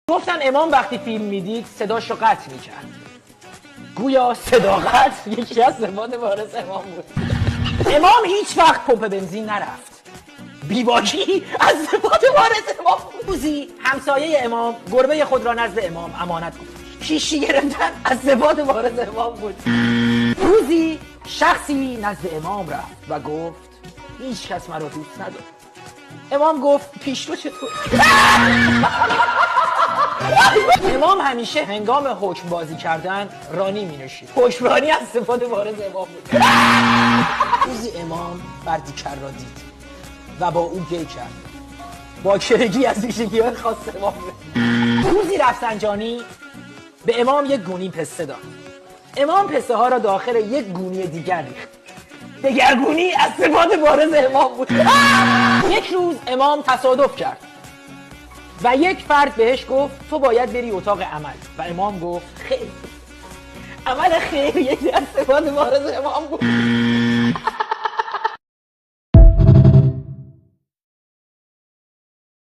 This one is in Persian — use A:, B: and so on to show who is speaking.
A: گفتن امام وقتی فیلم میدید صداشو قطع میکرد. گویا صداقت یکی از صفات وارث امام بود. امام هیچ وقت پمپ بنزین نرفت. بیواکی از صفات وارث امام بود. روزی همسایه امام گربه خود را نزد امام امانت گذاشت. پیشی گرفتن از صفات وارث امام بود. روزی شخصی نزد امام رفت و گفت هیچ کس مرا دوست ندارد. امام گفت پیش تو چطور؟ امام همیشه هنگام حکم بازی کردن رانی می نوشید. حکمرانی از صفات وارث امام بود. روزی امام بردیکر را دید و با او گی کرد. باکرگی از ویژگی‌های خاص امام بود. روزی رفسنجانی به امام یک گونی پسته داد. امام پسته ها را داخل یک گونی دیگر ریخت. دگرگونی از صفات وارث امام بود. یک روز امام تصادف کرد و یک فرد بهش گفت تو باید بری اتاق عمل و امام گفت خیر. عمل خیر یکی از صفات وارث امام بود.